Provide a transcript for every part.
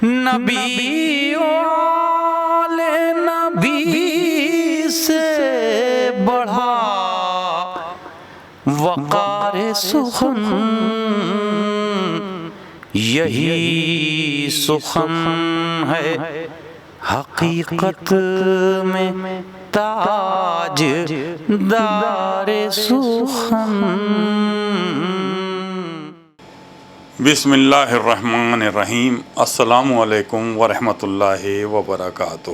نبی والے نبی سے بڑھا وقار سخن، یہی سخن ہے حقیقت میں تاج دار سخن۔ بسم اللہ الرحمن الرحیم۔ السلام علیکم ورحمۃ اللہ وبرکاتہ۔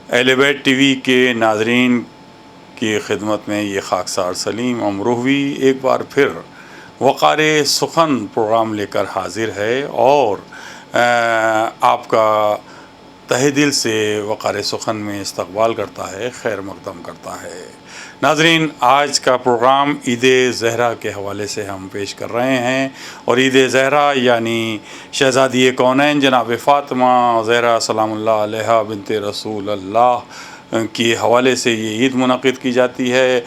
اہل بیت ٹی وی کے ناظرین کی خدمت میں یہ خاکسار سلیم امروہوی ایک بار پھر وقار سخن پروگرام لے کر حاضر ہے اور آپ کا تہہ دل سے وقار سخن میں استقبال کرتا ہے، خیر مقدم کرتا ہے۔ ناظرین، آج کا پروگرام عید زہرا کے حوالے سے ہم پیش کر رہے ہیں، اور عید زہرا یعنی شہزادی کونین جناب فاطمہ زہرا سلام اللہ علیہا بنت رسول اللہ کے حوالے سے یہ عید منعقد کی جاتی ہے۔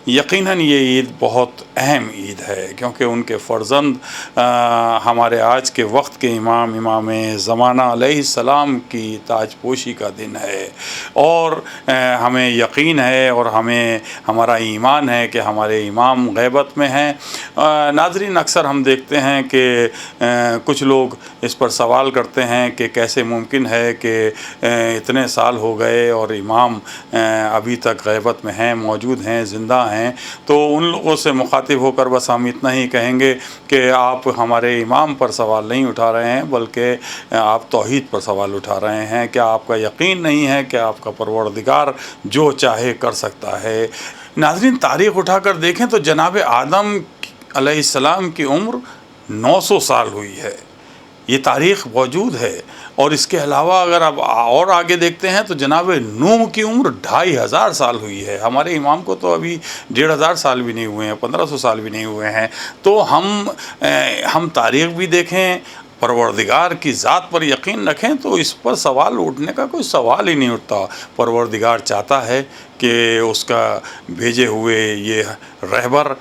یقیناً یہ عید بہت اہم عید ہے، کیونکہ ان کے فرزند ہمارے آج کے وقت کے امام زمانہ علیہ السلام کی تاج پوشی کا دن ہے، اور ہمیں یقین ہے اور ہمارا ایمان ہے کہ ہمارے امام غیبت میں ہیں۔ ناظرین، اکثر ہم دیکھتے ہیں کہ کچھ لوگ اس پر سوال کرتے ہیں کہ کیسے ممکن ہے کہ اتنے سال ہو گئے اور امام ابھی تک غیبت میں ہیں، موجود ہیں، زندہ ہیں۔ تو ان لوگوں سے مخاطب ہو کر بس ہم اتنا ہی کہیں گے کہ آپ ہمارے امام پر سوال نہیں اٹھا رہے ہیں، بلکہ آپ توحید پر سوال اٹھا رہے ہیں۔ کیا آپ کا یقین نہیں ہے کہ آپ کا پروردگار جو چاہے کر سکتا ہے؟ ناظرین، تاریخ اٹھا کر دیکھیں تو جناب آدم علیہ السلام کی عمر 900 سال ہوئی ہے، یہ تاریخ موجود ہے۔ اور اس کے علاوہ اگر آپ اور آگے دیکھتے ہیں تو جناب نوح کی عمر 2500 سال ہوئی ہے۔ ہمارے امام کو تو ابھی 1500 سال بھی نہیں ہوئے ہیں، 1500 سال بھی نہیں ہوئے ہیں۔ تو ہم تاریخ بھی دیکھیں، پروردگار کی ذات پر یقین رکھیں، تو اس پر سوال اٹھنے کا کوئی سوال ہی نہیں اٹھتا۔ پروردگار چاہتا ہے کہ اس کا بھیجے ہوئے یہ رہبر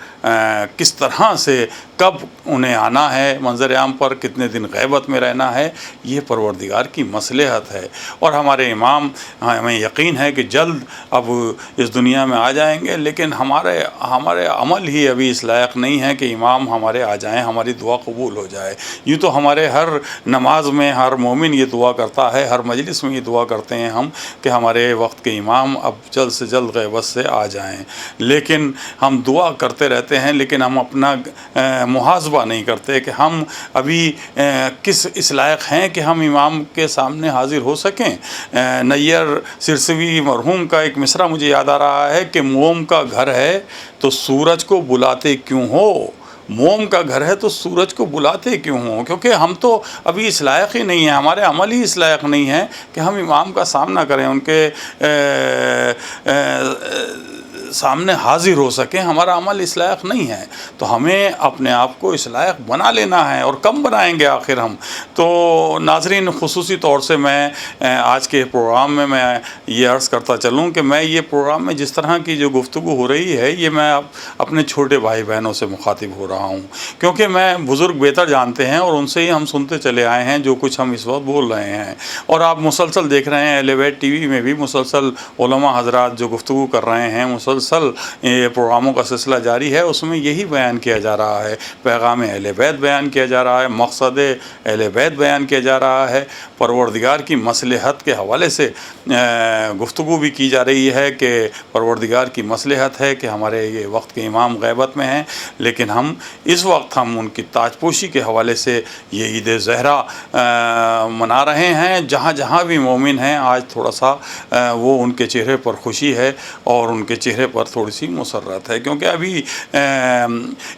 کس طرح سے کب انہیں آنا ہے منظر عام پر، کتنے دن غیبت میں رہنا ہے، یہ پروردگار کی مصلحت ہے۔ اور ہمارے امام، ہمیں یقین ہے کہ جلد اب اس دنیا میں آ جائیں گے، لیکن ہمارے عمل ہی ابھی اس لائق نہیں ہے کہ امام ہمارے آ جائیں، ہماری دعا قبول ہو جائے۔ یوں تو ہمارے ہر نماز میں ہر مومن یہ دعا کرتا ہے، ہر مجلس میں یہ دعا کرتے ہیں ہم کہ ہمارے وقت کے امام اب جلد سے جلد غیبت سے آ جائیں، لیکن ہم دعا کرتے رہتے ہیں، لیکن ہم اپنا محاسبہ نہیں کرتے کہ ہم ابھی کس اس لائق ہیں کہ ہم امام کے سامنے حاضر ہو سکیں۔ نیر سرسوی مرحوم کا ایک مصرع مجھے یاد آ رہا ہے کہ موم کا گھر ہے تو سورج کو بلاتے کیوں ہو، موم کا گھر ہے تو سورج کو بلاتے کیوں ہوں، کیونکہ ہم تو ابھی اس لائق ہی نہیں ہیں، ہمارے عمل ہی اس لائق نہیں ہیں کہ ہم امام کا سامنا کریں، ان کے سامنے حاضر ہو سکیں، ہمارا عمل اس لائق نہیں ہے۔ تو ہمیں اپنے آپ کو اس لائق بنا لینا ہے، اور کم بنائیں گے آخر ہم۔ تو ناظرین، خصوصی طور سے میں آج کے پروگرام میں یہ عرض کرتا چلوں کہ میں یہ پروگرام میں جس طرح کی جو گفتگو ہو رہی ہے، یہ میں اپنے چھوٹے بھائی بہنوں سے مخاطب ہو رہا ہوں، کیونکہ میں بزرگ بہتر جانتے ہیں اور ان سے ہی ہم سنتے چلے آئے ہیں جو کچھ ہم اس وقت بول رہے ہیں۔ اور آپ مسلسل دیکھ رہے ہیں، اہل بیت ٹی وی میں بھی مسلسل علماء حضرات جو گفتگو کر رہے ہیں، مسلسل یہ پروگراموں کا سلسلہ جاری ہے، اس میں یہی بیان کیا جا رہا ہے، پیغام اہل بیت بیان کیا جا رہا ہے، مقصد اہل بیت بیان کیا جا رہا ہے، پروردگار کی مصلحت کے حوالے سے گفتگو بھی کی جا رہی ہے کہ پروردگار کی مصلحت ہے کہ ہمارے یہ وقت کے امام غیبت میں ہیں، لیکن ہم اس وقت ان کی تاج پوشی کے حوالے سے یہ عید زہرا منا رہے ہیں۔ جہاں جہاں بھی مومن ہیں، آج تھوڑا سا وہ ان کے چہرے پر خوشی ہے اور ان کے چہرے پر تھوڑی سی مسرت ہے، کیونکہ ابھی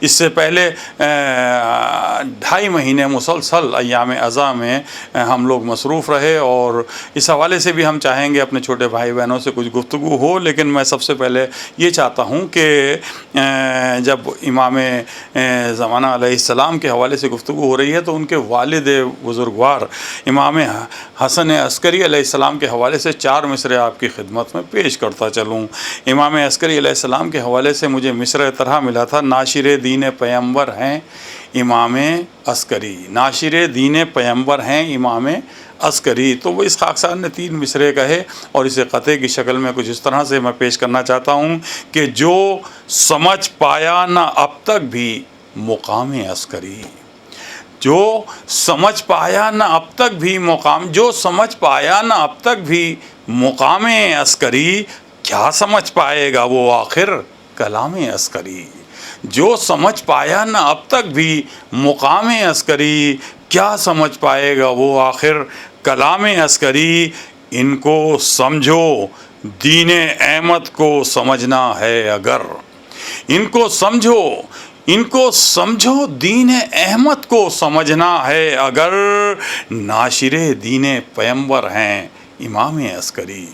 اس سے پہلے 2.5 مہینے مسلسل ایام عزا میں ہم لوگ مصروف رہے، اور اس حوالے سے بھی ہم چاہیں گے اپنے چھوٹے بھائی بہنوں سے کچھ گفتگو ہو، لیکن میں سب سے پہلے یہ چاہتا ہوں کہ جب امام زمانہ علیہ السلام کے حوالے سے گفتگو ہو رہی ہے تو ان کے والد بزرگوار امام حسن عسکری علیہ السلام کے حوالے سے 4 مصرے آپ کی خدمت میں پیش کرتا چلوں۔ امام عسکری علیہ السلام کے حوالے سے مجھے مصرع طرح ملا تھا: ناشر دین پیمبر ہیں، امام عسکری، ناشر دین پیمبر ہیں امام عسکری۔ تو وہ اس خاکسار نے 3 مصرے کہے اور اسے قطعے کی شکل میں کچھ اس طرح سے میں پیش کرنا چاہتا ہوں کہ جو سمجھ پایا نہ اب تک بھی مقام عسکری، جو سمجھ پایا نہ اب تک بھی جو سمجھ پایا نہ اب تک بھی مقام عسکری، کیا سمجھ پائے گا وہ آخر کلام عسکری۔ جو سمجھ پایا نہ اب تک بھی مقام عسکری، کیا سمجھ پائے گا وہ آخر کلام عسکری۔ ان کو سمجھو دین احمد کو سمجھنا ہے اگر، ان کو سمجھو دین احمد کو سمجھنا ہے اگر، ناشر دین پیمبر ہیں امام عسکری،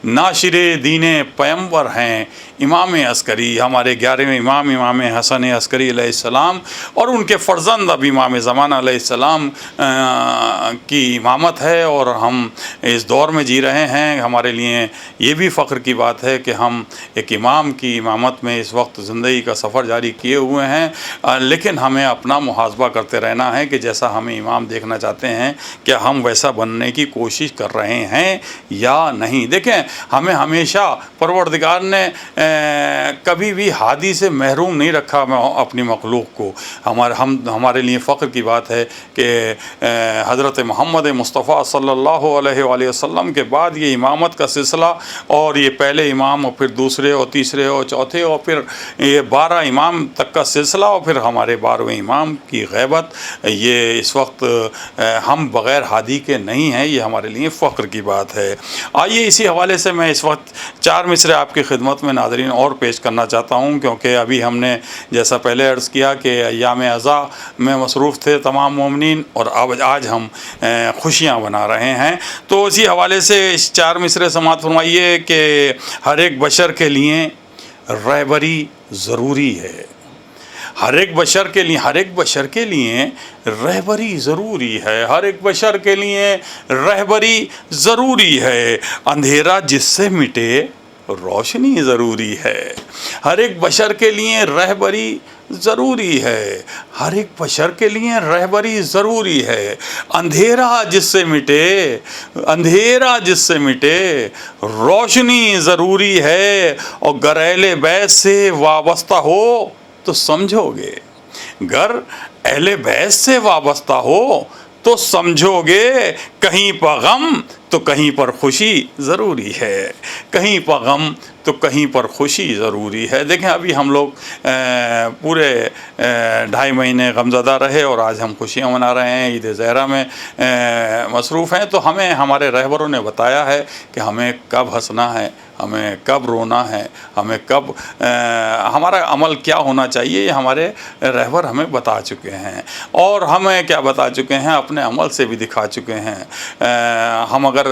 ناشر دین پیمبر ہیں امام عسکری۔ ہمارے 11ویں امام حسن عسکری علیہ السلام اور ان کے فرزند اب امام زمانہ علیہ السلام کی امامت ہے، اور ہم اس دور میں جی رہے ہیں۔ ہمارے لیے یہ بھی فخر کی بات ہے کہ ہم ایک امام کی امامت میں اس وقت زندگی کا سفر جاری کیے ہوئے ہیں، لیکن ہمیں اپنا محاسبہ کرتے رہنا ہے کہ جیسا ہمیں امام دیکھنا چاہتے ہیں کیا ہم ویسا بننے کی کوشش کر رہے ہیں یا نہیں۔ دیکھیں، ہمیں ہمیشہ پروردگار نے کبھی بھی ہادی سے محروم نہیں رکھا اپنی مخلوق کو۔ ہمارے لیے فخر کی بات ہے کہ حضرت محمد مصطفیٰ صلی اللہ علیہ وآلہ وسلم کے بعد یہ امامت کا سلسلہ، اور یہ پہلے امام اور پھر دوسرے اور تیسرے اور چوتھے اور پھر یہ 12 امام تک کا سلسلہ، اور پھر ہمارے 12ویں امام کی غیبت، یہ اس وقت ہم بغیر ہادی کے نہیں ہیں، یہ ہمارے لیے فخر کی بات ہے۔ آئیے اسی حوالے سے میں اس وقت 4 مصرے آپ کی خدمت میں ناظرین اور پیش کرنا چاہتا ہوں، کیونکہ ابھی ہم نے جیسا پہلے عرض کیا کہ ایام عزا میں مصروف تھے تمام مومنین، اور آج ہم خوشیاں بنا رہے ہیں۔ تو اسی حوالے سے 4 مصرے سماعت فرمائیے کہ ہر ایک بشر کے لیے رہبری ضروری ہے، ہر ایک بشر کے لیے رہبری ضروری ہے، ہر ایک بشر کے لیے رہبری ضروری ہے۔ اندھیرا جس سے مٹے روشنی ضروری ہے، ہر ایک بشر کے لیے رہبری ضروری ہے، ہر ایک بشر کے لیے رہبری ضروری ہے۔ اندھیرا جس سے مٹے روشنی ضروری ہے، اور گر اہل بیت سے وابستہ ہو تو سمجھو گے، گر اہل بیت سے وابستہ ہو تو سمجھو گے، کہیں پر غم تو کہیں پر خوشی ضروری ہے، کہیں پر غم تو کہیں پر خوشی ضروری ہے۔ دیکھیں، ابھی ہم لوگ پورے 2.5 مہینے غمزدہ رہے، اور آج ہم خوشیاں منا رہے ہیں، عید زہرہ میں مصروف ہیں۔ تو ہمیں ہمارے رہبروں نے بتایا ہے کہ ہمیں کب ہنسنا ہے، ہمیں کب رونا ہے، ہمیں کب ہمارا عمل کیا ہونا چاہیے، یہ ہمارے رہبر ہمیں بتا چکے ہیں، اور ہمیں کیا بتا چکے ہیں، اپنے عمل سے بھی دکھا چکے ہیں۔ ہم اگر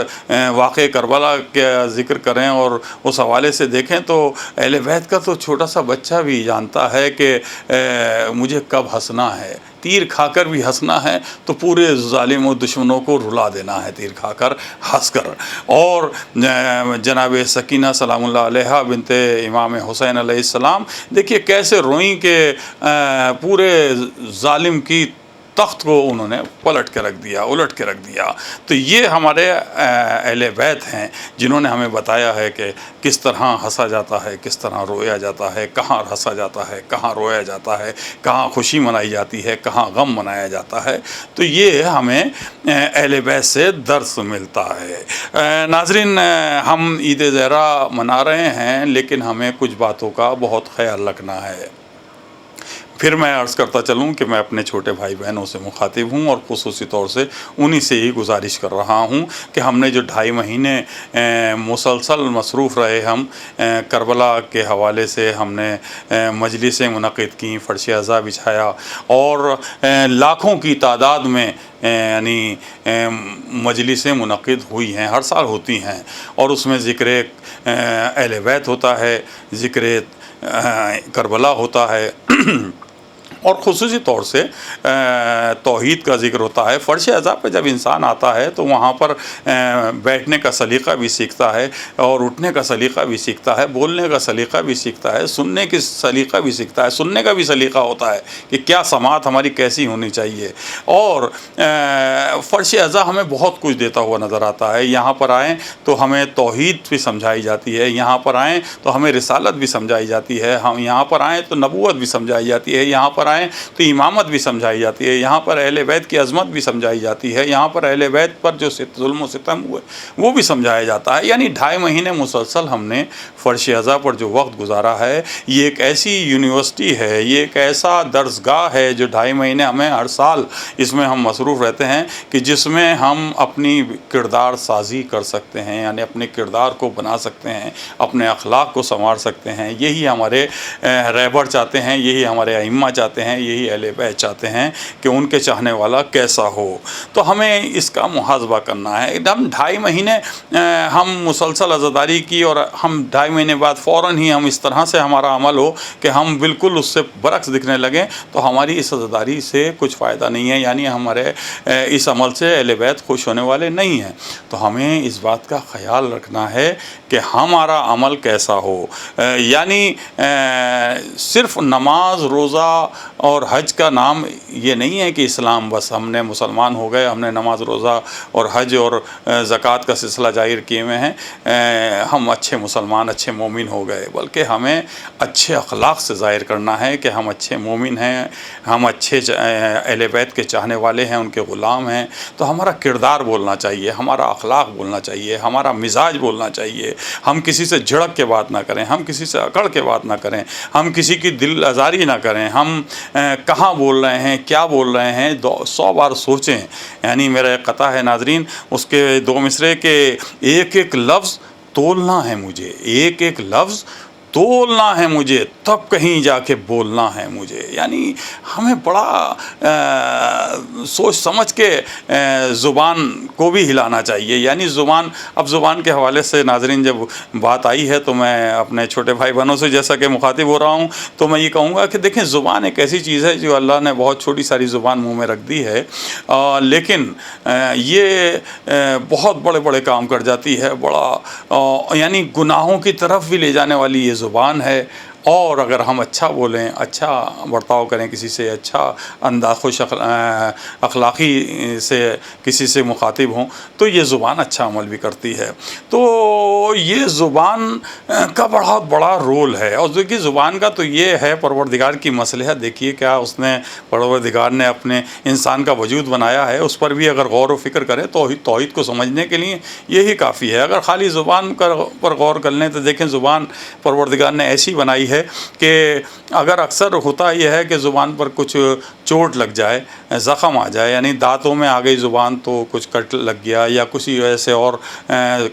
واقعہ کربلا کا ذکر کریں اور اس حوالے سے دیکھیں تو اہل بیت کا تو چھوٹا سا بچہ بھی جانتا ہے کہ مجھے کب ہنسنا ہے، تیر کھا کر بھی ہنسنا ہے تو پورے ظالم و دشمنوں کو رلا دینا ہے تیر کھا کر ہنس کر۔ اور جناب سکینہ سلام اللہ علیہ بنت امام حسین علیہ السلام، دیکھیے کیسے روئیں کہ پورے ظالم کی تخت کو انہوں نے الٹ کے رکھ دیا۔ تو یہ ہمارے اہل بیت ہیں جنہوں نے ہمیں بتایا ہے کہ کس طرح ہنسا جاتا ہے، کس طرح رویا جاتا ہے، کہاں ہنسا جاتا ہے، کہاں رویا جاتا ہے، کہاں خوشی منائی جاتی ہے، کہاں غم منایا جاتا ہے۔ تو یہ ہمیں اہل بیت سے درس ملتا ہے۔ ناظرین، ہم عید زہرہ منا رہے ہیں، لیکن ہمیں کچھ باتوں کا بہت خیال رکھنا ہے۔ پھر میں عرض کرتا چلوں کہ میں اپنے چھوٹے بھائی بہنوں سے مخاطب ہوں، اور خصوصی طور سے انہی سے ہی گزارش کر رہا ہوں کہ ہم نے جو 2.5 مہینے مسلسل مصروف رہے، ہم کربلا کے حوالے سے ہم نے مجلسیں منعقد کیں، فرش عزا بچھایا، اور لاکھوں کی تعداد میں یعنی مجلسیں منعقد ہوئی ہیں، ہر سال ہوتی ہیں، اور اس میں ذکر اہل بیت ہوتا ہے، ذکر کربلا ہوتا ہے، اور خصوصی طور سے توحید کا ذکر ہوتا ہے۔ فرش اعضاء پہ جب انسان آتا ہے تو وہاں پر بیٹھنے کا سلیقہ بھی سیکھتا ہے اور اٹھنے کا سلیقہ بھی سیکھتا ہے، بولنے کا سلیقہ بھی سیکھتا ہے، سننے کی سلیقہ بھی سیکھتا ہے، سننے کا بھی سلیقہ ہوتا ہے کہ کیا سماعت ہماری کیسی ہونی چاہیے۔ اور فرش اعضاء ہمیں بہت کچھ دیتا ہوا نظر آتا ہے۔ یہاں پر آئیں تو ہمیں توحید بھی سمجھائی جاتی ہے، یہاں پر آئیں تو ہمیں رسالت بھی سمجھائی جاتی ہے، ہم یہاں پر آئیں تو نبوت بھی سمجھائی جاتی ہے، یہاں پر آئیں تو امامت بھی سمجھائی جاتی ہے، یہاں پر اہل بیت کی عظمت بھی سمجھائی جاتی ہے، یہاں پر اہل بیت پر جو ظلم و ستم ہوئے وہ بھی سمجھایا جاتا ہے۔ یعنی 2.5 مہینے مسلسل ہم نے فرش اعضاء پر جو وقت گزارا ہے، یہ ایک ایسی یونیورسٹی ہے، یہ ایک ایسا درسگاہ ہے جو 2.5 مہینے ہمیں ہر سال اس میں ہم مصروف رہتے ہیں کہ جس میں ہم اپنی کردار سازی کر سکتے ہیں، یعنی اپنے کردار کو بنا سکتے ہیں، اپنے اخلاق کو سنوار سکتے ہیں۔ یہی ہمارے رہبر چاہتے ہیں، یہی ہمارے ائمہ چاہتے ہیں، یہی اہل بیت چاہتے ہیں کہ ان کے چاہنے والا کیسا ہو۔ تو ہمیں اس کا محاسبہ کرنا ہے۔ ہم 2.5 مہینے ہم مسلسل عزاداری کی اور ہم 2.5 مہینے بعد فوراً ہی ہم اس طرح سے ہمارا عمل ہو کہ ہم بالکل اس سے برعکس دکھنے لگیں، تو ہماری اس عزاداری سے کچھ فائدہ نہیں ہے، یعنی ہمارے اس عمل سے اہل بیت خوش ہونے والے نہیں ہیں۔ تو ہمیں اس بات کا خیال رکھنا ہے کہ ہمارا عمل کیسا ہو۔ یعنی صرف نماز، روزہ اور حج کا نام یہ نہیں ہے کہ اسلام بس ہم نے مسلمان ہو گئے، ہم نے نماز، روزہ اور حج اور زکوٰۃ کا سلسلہ جاری کیے ہوئے ہیں، ہم اچھے مسلمان، اچھے مومن ہو گئے، بلکہ ہمیں اچھے اخلاق سے ظاہر کرنا ہے کہ ہم اچھے مومن ہیں، ہم اچھے اہل بیت کے چاہنے والے ہیں، ان کے غلام ہیں۔ تو ہمارا کردار بولنا چاہیے، ہمارا اخلاق بولنا چاہیے، ہمارا مزاج بولنا چاہیے۔ ہم کسی سے جھڑک کے بات نہ کریں، ہم کسی سے اکڑ کے بات نہ کریں، ہم کسی کی دل آزاری نہ کریں، ہم کہاں بول رہے ہیں، کیا بول رہے ہیں، 100 بار سوچیں۔ یعنی میرا ایک قطعہ ہے ناظرین، اس کے 2 مصرعے کے ایک ایک لفظ تولنا ہے مجھے، ایک ایک لفظ تولنا ہے مجھے، تب کہیں جا کے بولنا ہے مجھے۔ یعنی ہمیں بڑا سوچ سمجھ کے زبان کو بھی ہلانا چاہیے۔ یعنی زبان کے حوالے سے ناظرین جب بات آئی ہے تو میں اپنے چھوٹے بھائی بہنوں سے جیسا کہ مخاطب ہو رہا ہوں تو میں یہ کہوں گا کہ دیکھیں، زبان ایک ایسی چیز ہے جو اللہ نے بہت چھوٹی ساری زبان منہ میں رکھ دی ہے، لیکن یہ بہت بڑے بڑے کام کر جاتی ہے، یعنی گناہوں کی طرف بھی لے جانے والی یہ زبان ہے۔ اور اگر ہم اچھا بولیں، اچھا برتاؤ کریں کسی سے، اچھا خوش اخلاقی سے کسی سے مخاطب ہوں، تو یہ زبان اچھا عمل بھی کرتی ہے۔ تو یہ زبان کا بہت بڑا رول ہے۔ اور دیکھیے، زبان کا تو یہ ہے پروردگار کی مصلحت۔ دیکھیے کیا اس نے پروردگار نے اپنے انسان کا وجود بنایا ہے، اس پر بھی اگر غور و فکر کریں تو توحید کو سمجھنے کے لیے یہی کافی ہے۔ اگر خالی زبان پر غور کر لیں تو دیکھیں، زبان پروردگار نے ایسی بنائی ہے کہ اگر اکثر ہوتا یہ ہے کہ زبان پر کچھ چوٹ لگ جائے، زخم آ جائے، یعنی دانتوں میں آ گئی زبان تو کچھ کٹ لگ گیا، یا کسی وجہ سے اور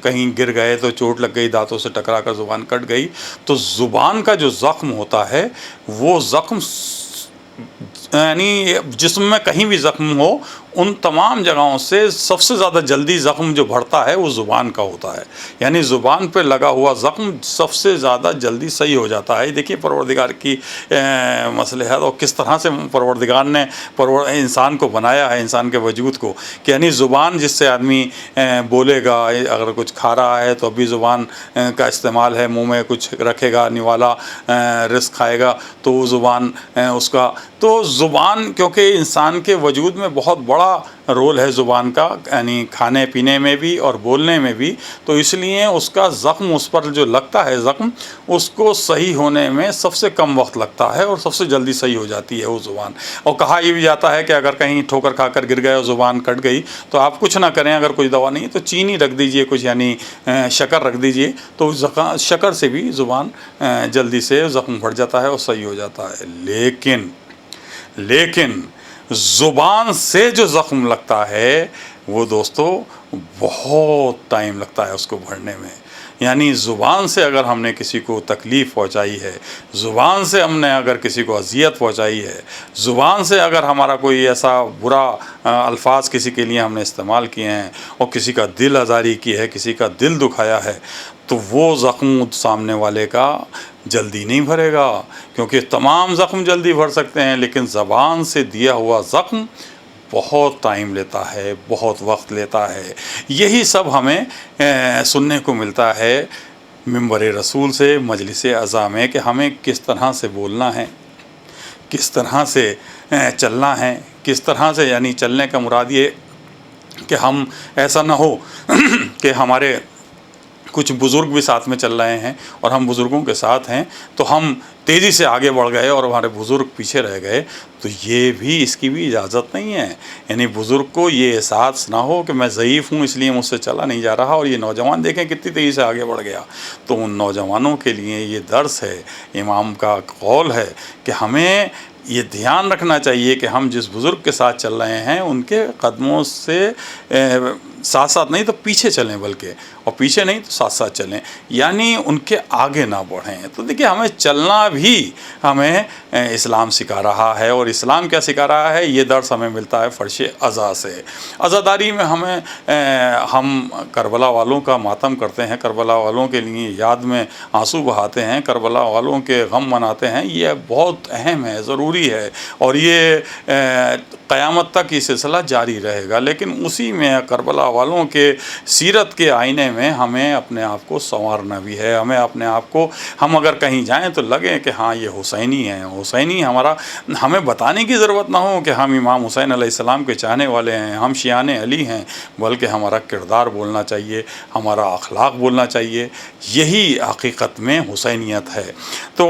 کہیں گر گئے تو چوٹ لگ گئی، دانتوں سے ٹکرا کر زبان کٹ گئی، تو زبان کا جو زخم ہوتا ہے وہ زخم، یعنی جسم میں کہیں بھی زخم ہو، ان تمام جگہوں سے سب سے زیادہ جلدی زخم جو بڑھتا ہے وہ زبان کا ہوتا ہے۔ یعنی زبان پہ لگا ہوا زخم سب سے زیادہ جلدی صحیح ہو جاتا ہے۔ دیکھیے پروردگار کی مصلحت، اور کس طرح سے پروردگار نے انسان کو بنایا ہے، انسان کے وجود کو، کہ یعنی زبان جس سے آدمی بولے گا، اگر کچھ کھا رہا ہے تو ابھی زبان کا استعمال ہے، منہ میں کچھ رکھے گا، نوالا رزق کھائے گا تو وہ زبان اس کا، تو زبان کیونکہ انسان کے وجود میں بہت بڑا رول ہے زبان کا، یعنی کھانے پینے میں بھی اور بولنے میں بھی، تو اس لیے اس کا زخم، اس پر جو لگتا ہے زخم، اس کو صحیح ہونے میں سب سے کم وقت لگتا ہے اور سب سے جلدی صحیح ہو جاتی ہے وہ زبان۔ اور کہا یہ بھی جاتا ہے کہ اگر کہیں ٹھوکر کھا کر گر گئے اور زبان کٹ گئی تو آپ کچھ نہ کریں، اگر کوئی دوا نہیں تو چینی رکھ دیجئے کچھ، یعنی شکر رکھ دیجئے، تو شکر سے بھی زبان جلدی سے زخم بڑھ جاتا ہے اور صحیح ہو جاتا ہے۔ لیکن زبان سے جو زخم لگتا ہے وہ دوستو بہت ٹائم لگتا ہے اس کو بھرنے میں۔ یعنی زبان سے اگر ہم نے کسی کو تکلیف پہنچائی ہے، زبان سے ہم نے اگر کسی کو اذیت پہنچائی ہے، زبان سے اگر ہمارا کوئی ایسا برا الفاظ کسی کے لیے ہم نے استعمال کیے ہیں اور کسی کا دل آزاری کی ہے، کسی کا دل دکھایا ہے، تو وہ زخم سامنے والے کا جلدی نہیں بھرے گا، کیونکہ تمام زخم جلدی بھر سکتے ہیں، لیکن زبان سے دیا ہوا زخم بہت ٹائم لیتا ہے، بہت وقت لیتا ہے۔ یہی سب ہمیں سننے کو ملتا ہے منبر رسول سے، مجلس عزا میں، کہ ہمیں کس طرح سے بولنا ہے، کس طرح سے چلنا ہے، کس طرح سے، یعنی چلنے کا مراد یہ کہ ہم ایسا نہ ہو کہ ہمارے کچھ بزرگ بھی ساتھ میں چل رہے ہیں اور ہم بزرگوں کے ساتھ ہیں تو ہم تیزی سے آگے بڑھ گئے اور ہمارے بزرگ پیچھے رہ گئے، تو یہ بھی، اس کی بھی اجازت نہیں ہے۔ یعنی بزرگ کو یہ احساس نہ ہو کہ میں ضعیف ہوں اس لیے مجھ سے چلا نہیں جا رہا، اور یہ نوجوان دیکھیں کتنی تیزی سے آگے بڑھ گیا۔ تو ان نوجوانوں کے لیے یہ درس ہے، امام کا قول ہے کہ ہمیں یہ دھیان رکھنا چاہیے کہ ہم جس بزرگ کے ساتھ چل رہے ہیں ان کے قدموں سے ساتھ ساتھ نہیں تو پیچھے چلیں، بلکہ، اور پیچھے نہیں تو ساتھ ساتھ چلیں، یعنی ان کے آگے نہ بڑھیں۔ تو دیکھیے، ہمیں چلنا بھی ہمیں اسلام سکھا رہا ہے، اور اسلام کیا سکھا رہا ہے، یہ درس ہمیں ملتا ہے فرش عزا سے۔ عزاداری میں ہم کربلا والوں کا ماتم کرتے ہیں، کربلا والوں کے لیے یاد میں آنسو بہاتے ہیں، کربلا والوں کے غم مناتے ہیں، یہ بہت اہم ہے، ضروری ہے، اور یہ قیامت تک یہ سلسلہ جاری رہے گا۔ لیکن اسی میں کربلا والوں کے سیرت کے آئینے میں ہمیں اپنے آپ کو سنوارنا بھی ہے، ہمیں اپنے آپ کو، ہم اگر کہیں جائیں تو لگیں کہ ہاں یہ حسینی ہیں، حسینی ہمیں بتانے کی ضرورت نہ ہو کہ ہم امام حسین علیہ السلام کے چاہنے والے ہیں، ہم شیعان علی ہیں، بلکہ ہمارا کردار بولنا چاہیے، ہمارا اخلاق بولنا چاہیے، یہی حقیقت میں حسینیت ہے۔ تو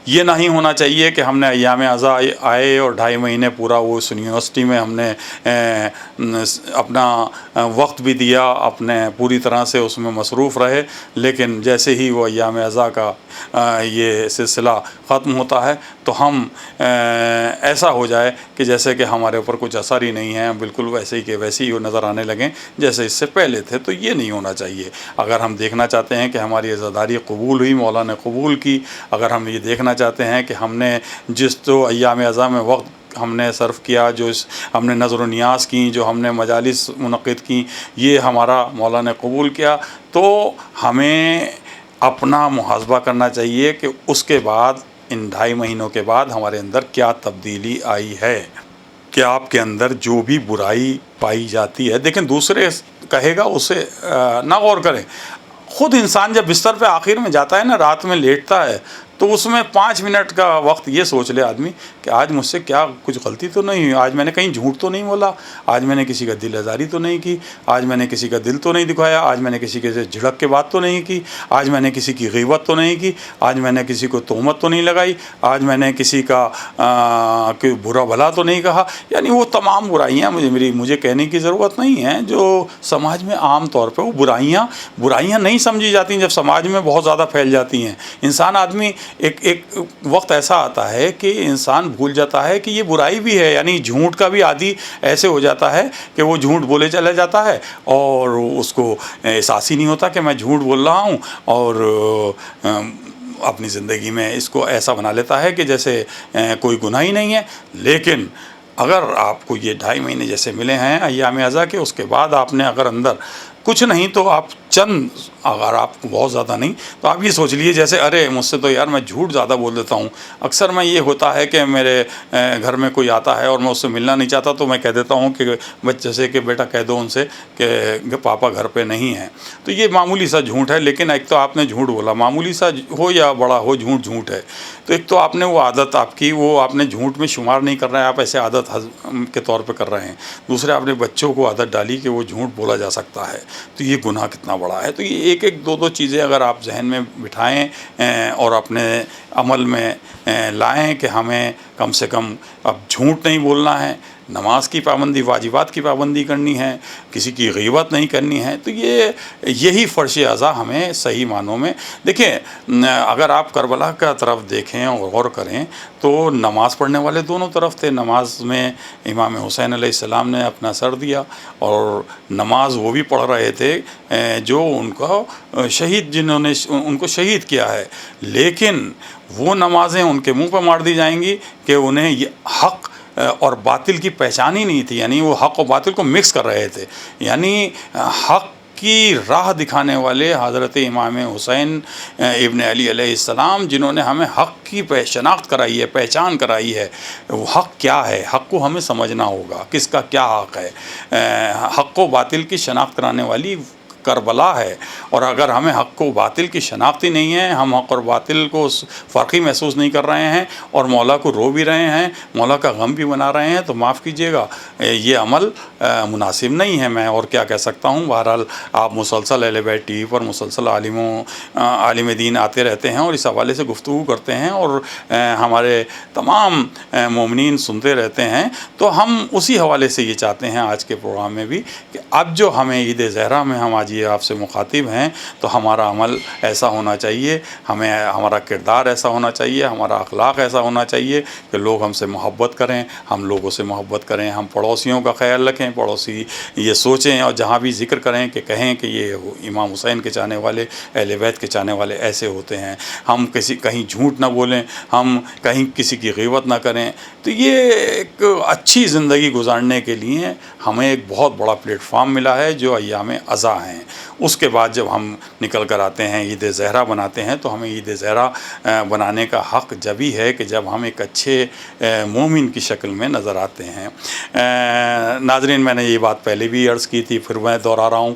یہ نہیں ہونا چاہیے کہ ہم نے ایام عزا آئے اور 2.5 مہینے پورا وہ اس یونیورسٹی میں ہم نے اپنا وقت بھی دیا، اپنے پوری طرح سے اس میں مصروف رہے، لیکن جیسے ہی وہ ایام عزا کا یہ سلسلہ ختم ہوتا ہے تو ہم ایسا ہو جائے کہ جیسے کہ ہمارے اوپر کچھ اثر ہی نہیں ہے، بالکل ویسے ہی کہ ویسے ہی وہ نظر آنے لگیں جیسے اس سے پہلے تھے۔ تو یہ نہیں ہونا چاہیے۔ اگر ہم دیکھنا چاہتے ہیں کہ ہماری عزاداری قبول ہوئی، مولا نے قبول کی، اگر ہم یہ دیکھنا چاہتے ہیں کہ ہم نے جس تو ایام عزا میں وقت ہم نے صرف کیا، جو ہم نے نظر و نیاز کی، جو ہم نے مجالس منعقد کی، یہ ہمارا مولا نے قبول کیا، تو ہمیں اپنا محاسبہ کرنا چاہیے کہ اس کے بعد، ان 2.5 مہینوں کے بعد ہمارے اندر کیا تبدیلی آئی ہے، کہ آپ کے اندر جو بھی برائی پائی جاتی ہے، دیکھیں دوسرے کہے گا اسے نہ غور کریں، خود انسان جب بستر پہ آخر میں جاتا ہے نا، رات میں لیٹتا ہے، تو اس میں 5 منٹ کا وقت یہ سوچ لے آدمی کہ آج مجھ سے کیا کچھ غلطی تو نہیں ہوئی، آج میں نے کہیں جھوٹ تو نہیں بولا، آج میں نے کسی کا دل آزاری تو نہیں کی، آج میں نے کسی کا دل تو نہیں دکھایا، آج میں نے کسی کے سے جھڑک کے بات تو نہیں کی، آج میں نے کسی کی غیبت تو نہیں کی، آج میں نے کسی کو تہمت تو نہیں لگائی، آج میں نے کسی کا کوئی برا بھلا تو نہیں کہا۔ یعنی وہ تمام برائیاں مجھے کہنے کی ضرورت نہیں ہے جو سماج میں عام طور پہ وہ برائیاں نہیں سمجھی جاتی، جب سماج میں بہت زیادہ پھیل جاتی ہیں، آدمی ایک وقت ایسا آتا ہے کہ انسان بھول جاتا ہے کہ یہ برائی بھی ہے، یعنی جھوٹ کا بھی عادی ایسے ہو جاتا ہے کہ وہ جھوٹ بولے چلا جاتا ہے اور اس کو احساس ہی نہیں ہوتا کہ میں جھوٹ بول رہا ہوں، اور اپنی زندگی میں اس کو ایسا بنا لیتا ہے کہ جیسے کوئی گناہ ہی نہیں ہے۔ لیکن اگر آپ کو یہ 2.5 مہینے جیسے ملے ہیں ایام عزا کے، اس کے بعد آپ نے اگر اندر کچھ نہیں تو آپ اگر آپ کو بہت زیادہ نہیں تو آپ یہ سوچ لیے جیسے ارے مجھ سے تو یار میں جھوٹ زیادہ بول دیتا ہوں، اکثر میں یہ ہوتا ہے کہ میرے گھر میں کوئی آتا ہے اور میں اس سے ملنا نہیں چاہتا تو میں کہہ دیتا ہوں کہ بچے سے کہ بیٹا کہہ دو ان سے کہ پاپا گھر پہ نہیں ہیں، تو یہ معمولی سا جھوٹ ہے، لیکن ایک تو آپ نے جھوٹ بولا، معمولی سا ہو یا بڑا ہو جھوٹ ہے، تو ایک تو آپ نے وہ عادت آپ کی وہ آپ نے جھوٹ میں شمار نہیں کر رہے ہیں، آپ ایسے عادت کے طور پہ کر رہے ہیں، دوسرے آپ نے بچوں کو عادت ڈالی کہ وہ جھوٹ بولا جا سکتا ہے، تو یہ گناہ کتنا بڑا ہے۔ تو یہ ایک دو چیزیں اگر آپ ذہن میں بٹھائیں اور اپنے عمل میں لائیں کہ ہمیں کم سے کم اب جھوٹ نہیں بولنا ہے، نماز کی پابندی، واجبات کی پابندی کرنی ہے، کسی کی غیبت نہیں کرنی ہے. تو یہی فرش اعضا ہمیں صحیح معنوں میں دیکھیں. اگر آپ کربلا کا طرف دیکھیں اور غور کریں تو نماز پڑھنے والے دونوں طرف تھے. نماز میں امام حسین علیہ السلام نے اپنا سر دیا، اور نماز وہ بھی پڑھ رہے تھے جو ان کو شہید، جنہوں نے ان کو شہید کیا ہے. لیکن وہ نمازیں ان کے منہ پہ مار دی جائیں گی کہ انہیں یہ حق اور باطل کی پہچان ہی نہیں تھی. یعنی وہ حق و باطل کو مکس کر رہے تھے. یعنی حق کی راہ دکھانے والے حضرت امام حسین ابن علی علیہ السلام، جنہوں نے ہمیں حق کی شناخت کرائی ہے، پہچان کرائی ہے. وہ حق کیا ہے، حق کو ہمیں سمجھنا ہوگا، کس کا کیا حق ہے. حق و باطل کی شناخت کرانے والی کربلا ہے. اور اگر ہمیں حق و باطل کی شناخت ہی نہیں ہے، ہم حق اور باطل کو فرقی محسوس نہیں کر رہے ہیں اور مولا کو رو بھی رہے ہیں، مولا کا غم بھی بنا رہے ہیں، تو معاف کیجیے گا، یہ عمل مناسب نہیں ہے. میں اور کیا کہہ سکتا ہوں. بہرحال آپ مسلسل اہل بیت ٹی وی پر مسلسل عالم دین آتے رہتے ہیں اور اس حوالے سے گفتگو کرتے ہیں، اور ہمارے تمام مومنین سنتے رہتے ہیں. تو ہم اسی حوالے سے یہ چاہتے ہیں آج کے پروگرام میں بھی کہ اب جو ہمیں عید زہرہ میں ہم آج یہ آپ سے مخاطب ہیں، تو ہمارا عمل ایسا ہونا چاہیے، ہمارا کردار ایسا ہونا چاہیے، ہمارا اخلاق ایسا ہونا چاہیے کہ لوگ ہم سے محبت کریں، ہم لوگوں سے محبت کریں، ہم پڑوسیوں کا خیال رکھیں، پڑوسی یہ سوچیں اور جہاں بھی ذکر کریں کہ کہیں کہ یہ امام حسین کے چاہنے والے، اہل بیت کے چاہنے والے ایسے ہوتے ہیں. ہم کہیں جھوٹ نہ بولیں، ہم کہیں کسی کی غیبت نہ کریں. تو یہ ایک اچھی زندگی گزارنے کے لیے ہمیں ایک بہت بڑا پلیٹ فارم ملا ہے جو ایام عزا ہیں. اس کے بعد جب ہم نکل کر آتے ہیں عید زہرہ بناتے ہیں، تو ہمیں عید زہرہ بنانے کا حق جب ہی ہے کہ جب ہم ایک اچھے مومن کی شکل میں نظر آتے ہیں. ناظرین، میں نے یہ بات پہلے بھی عرض کی تھی، پھر میں دوہرا رہا ہوں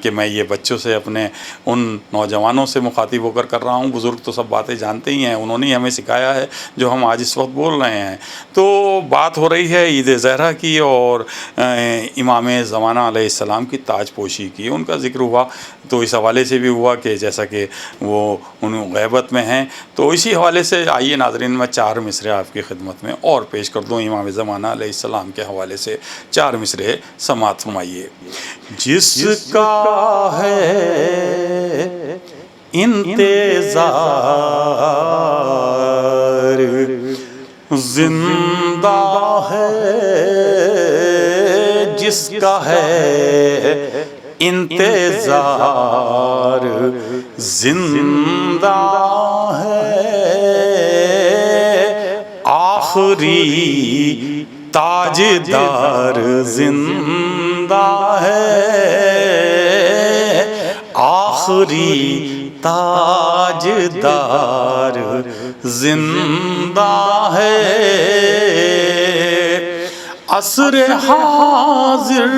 کہ میں یہ بچوں سے، اپنے ان نوجوانوں سے مخاطب ہو کر رہا ہوں. بزرگ تو سب باتیں جانتے ہی ہیں، انہوں نے ہمیں سکھایا ہے جو ہم آج اس وقت بول رہے ہیں. تو بات ہو رہی ہے عید زہرہ کی اور امام زمانہ علیہ السلام کی تاج پوشی کی. ان کا ذکر ہوا تو اس حوالے سے بھی ہوا کہ جیسا کہ وہ ان غیبت میں ہیں. تو اسی حوالے سے آئیے ناظرین، میں 4 مصرے آپ کی خدمت میں اور پیش کر دوں امام زمانہ علیہ السلام کے حوالے سے. 4 مصرے سماعت فرمائیے. جس کا ہے انتظار زندہ ہے، جس کا ہے انتظار زندہ ہے، آخری تاجدار زندہ ہے، آخری تاجدار زندہ ہے. عصر حاضر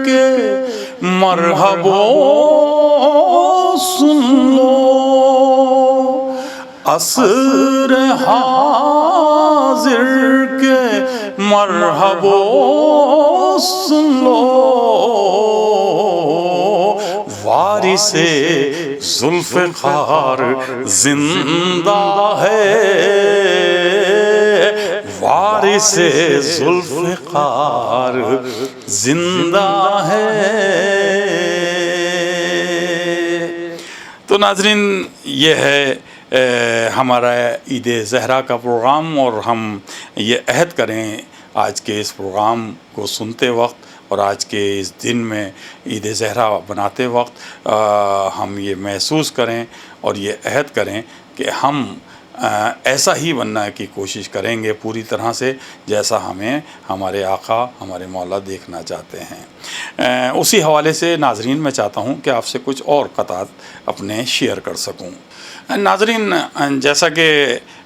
کے مرحبا سن لو، عصر حاضر کے مرحبا سن لو، وارث ذوالفقار زندہ ہے، وارث ذوالفقار زندہ ہے. تو ناظرین، یہ ہے ہمارا عید زہرہ کا پروگرام، اور ہم یہ عہد کریں آج کے اس پروگرام کو سنتے وقت اور آج کے اس دن میں عید زہرہ بناتے وقت ہم یہ محسوس کریں اور یہ عہد کریں کہ ہم ایسا ہی بننے کی کوشش کریں گے پوری طرح سے جیسا ہمیں ہمارے آقا، ہمارے مولا دیکھنا چاہتے ہیں. اسی حوالے سے ناظرین، میں چاہتا ہوں کہ آپ سے کچھ اور قطعات اپنے شیئر کر سکوں. ناظرین، جیسا کہ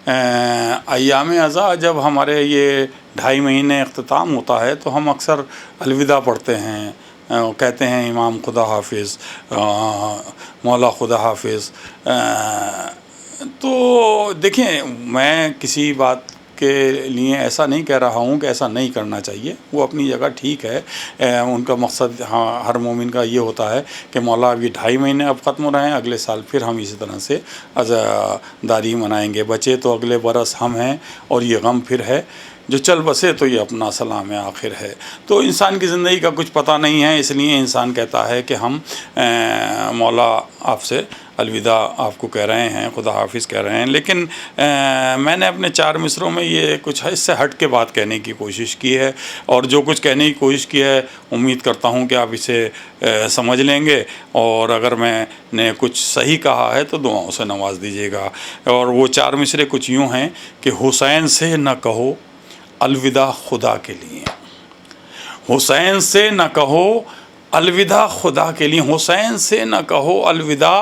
ایام عزا جب ہمارے یہ 2.5 مہینے اختتام ہوتا ہے تو ہم اکثر الوداع پڑھتے ہیں، کہتے ہیں امام خدا حافظ، مولا خدا حافظ. تو دیکھیں، میں کسی بات کے لیے ایسا نہیں کہہ رہا ہوں کہ ایسا نہیں کرنا چاہیے، وہ اپنی جگہ ٹھیک ہے. ان کا مقصد ہر مومن کا یہ ہوتا ہے کہ مولا اب یہ 2.5 مہینے اب ختم ہو رہے ہیں، اگلے سال پھر ہم اسی طرح سے عزاداری منائیں گے، بچے تو اگلے برس ہم ہیں اور یہ غم پھر ہے. جو چل بسے تو یہ اپنا سلام آخر ہے۔ تو انسان کی زندگی کا کچھ پتہ نہیں ہے، اس لیے انسان کہتا ہے کہ ہم مولا آپ سے الوداع آپ کو کہہ رہے ہیں، خدا حافظ کہہ رہے ہیں، لیکن میں نے اپنے 4 مصروں میں یہ کچھ اس سے ہٹ کے بات کہنے کی کوشش کی ہے، اور جو کچھ کہنے کی کوشش کی ہے امید کرتا ہوں کہ آپ اسے سمجھ لیں گے، اور اگر میں نے کچھ صحیح کہا ہے تو دعاؤں سے نواز دیجیے گا۔ اور وہ 4 مصرے کچھ یوں ہیں کہ حسین سے نہ کہو الوداع خدا کے لیے، حسین سے نہ کہو الوداع خدا کے لیے، حسین سے نہ کہو الوداع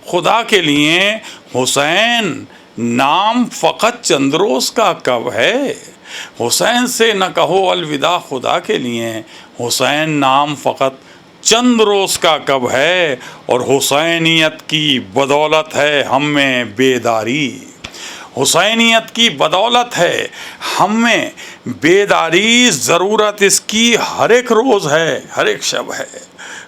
خدا کے لیے، حسین نام فقط چند روز کا کب ہے، حسین سے نہ کہو الوداع خدا کے لیے، حسین نام فقط چند روز کا کب ہے، اور حسینیت کی بدولت ہے ہم میں بیداری، حسینیت کی بدولت ہے ہم میں بیداری، ضرورت اس کی ہر ایک روز ہے، ہر ایک شب ہے،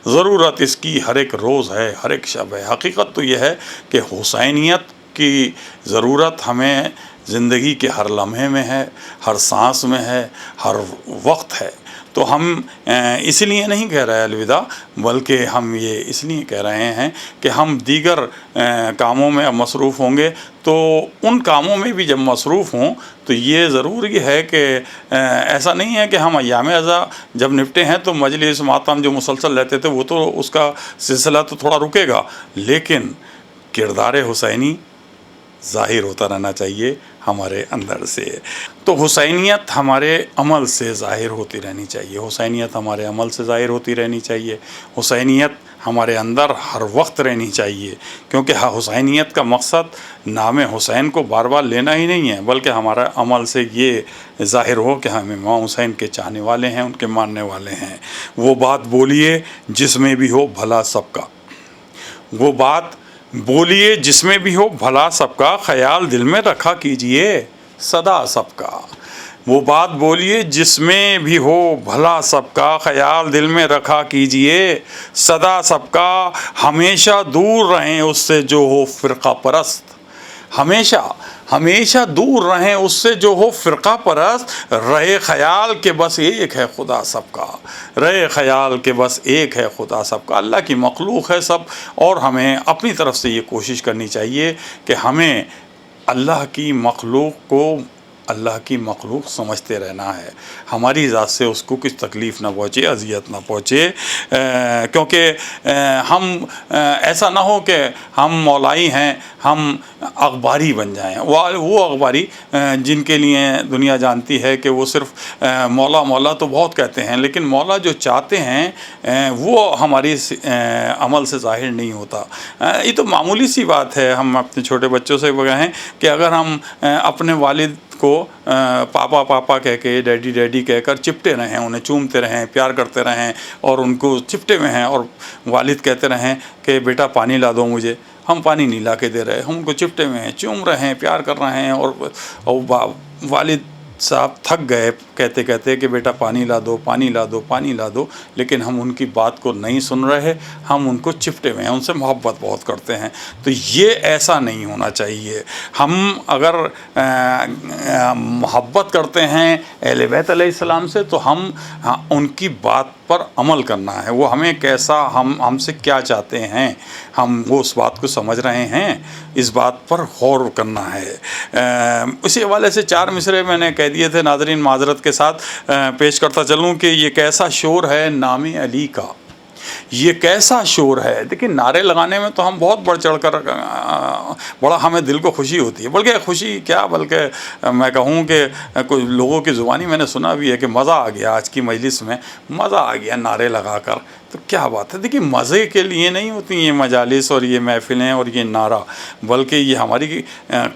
ضرورت اس کی ہر ایک روز ہے، ہر ایک شب ہے۔ حقیقت تو یہ ہے کہ حسینیت کی ضرورت ہمیں زندگی کے ہر لمحے میں ہے، ہر سانس میں ہے، ہر وقت ہے۔ تو ہم اس لیے نہیں کہہ رہے الوداع، بلکہ ہم یہ اس لیے کہہ رہے ہیں کہ ہم دیگر کاموں میں اب مصروف ہوں گے، تو ان کاموں میں بھی جب مصروف ہوں تو یہ ضروری ہے کہ ایسا نہیں ہے کہ ہم ایام ازاں جب نپٹے ہیں تو مجلس ماتم جو مسلسل رہتے تھے وہ تو اس کا سلسلہ تو تھوڑا رکے گا، لیکن کردار حسینی ظاہر ہوتا رہنا چاہیے ہمارے اندر سے۔ تو حسینیت ہمارے عمل سے ظاہر ہوتی رہنی چاہیے، حسینیت ہمارے عمل سے ظاہر ہوتی رہنی چاہیے، حسینیت ہمارے اندر ہر وقت رہنی چاہیے، کیونکہ حسینیت کا مقصد نام حسین کو بار بار لینا ہی نہیں ہے، بلکہ ہمارا عمل سے یہ ظاہر ہو کہ ہم امام حسین کے چاہنے والے ہیں، ان کے ماننے والے ہیں۔ وہ بات بولیے جس میں بھی ہو بھلا سب کا، وہ بات بولیے جس میں بھی ہو بھلا سب کا، خیال دل میں رکھا کیجئے سدا سب کا، وہ بات بولیے جس میں بھی ہو بھلا سب کا، خیال دل میں رکھا کیجئے سدا سب کا، ہمیشہ دور رہیں اس سے جو ہو فرقہ پرست، ہمیشہ دور رہیں اس سے جو ہو فرقہ پرست، رہے خیال کہ بس ایک ہے خدا سب کا، رہے خیال کہ بس ایک ہے خدا سب کا۔ اللہ کی مخلوق ہے سب، اور ہمیں اپنی طرف سے یہ کوشش کرنی چاہیے کہ ہمیں اللہ کی مخلوق کو اللہ کی مخلوق سمجھتے رہنا ہے، ہماری ذات سے اس کو کچھ تکلیف نہ پہنچے، اذیت نہ پہنچے، کیونکہ ہم ایسا نہ ہو کہ ہم مولائی ہیں، ہم اخباری بن جائیں، وہ اخباری جن کے لیے دنیا جانتی ہے کہ وہ صرف مولا مولا تو بہت کہتے ہیں، لیکن مولا جو چاہتے ہیں وہ ہماری عمل سے ظاہر نہیں ہوتا۔ یہ تو معمولی سی بات ہے، ہم اپنے چھوٹے بچوں سے کہیں کہ اگر ہم اپنے والد کو پاپا پاپا کہہ کے، ڈیڈی ڈیڈی کہہ کر چپٹے رہیں، انہیں چومتے رہیں، پیار کرتے رہیں، اور ان کو چپٹے میں ہیں، اور والد کہتے رہیں کہ بیٹا پانی لا دو مجھے، ہم پانی نہیں لا کے دے رہے، ہم ان کو چپٹے میں ہیں، چوم رہے ہیں، پیار کر رہے ہیں، اور والد صاحب تھک گئے کہتے کہتے کہ بیٹا پانی لا دو، پانی لا دو، پانی لا دو، لیکن ہم ان کی بات کو نہیں سن رہے، ہم ان کو چپٹے میں ہیں، ان سے محبت بہت کرتے ہیں۔ تو یہ ایسا نہیں ہونا چاہیے۔ ہم اگر محبت کرتے ہیں اہل بیت علیہ السلام سے تو ہم ان کی بات پر عمل کرنا ہے، وہ ہمیں کیسا ہم سے کیا چاہتے ہیں، ہم وہ اس بات کو سمجھ رہے ہیں، اس بات پر غور کرنا ہے۔ اسی حوالے سے 4 مصرے میں نے کہہ دیے تھے، ناظرین معذرت کے ساتھ پیش کرتا چلوں کہ یہ کیسا شور ہے نام علی کا، یہ کیسا شور ہے۔ دیکھیں نعرے لگانے میں تو ہم بہت بڑھ چڑھ کر بڑا ہمیں دل کو خوشی ہوتی ہے، بلکہ خوشی کیا، بلکہ میں کہوں کہ کچھ لوگوں کی زبانی میں نے سنا بھی ہے کہ مزہ آ گیا، آج کی مجلس میں مزہ آ گیا نعرے لگا کر۔ تو کیا بات ہے، دیکھیے مزے کے لیے نہیں ہوتی یہ مجالس اور یہ محفلیں اور یہ نعرہ، بلکہ یہ ہماری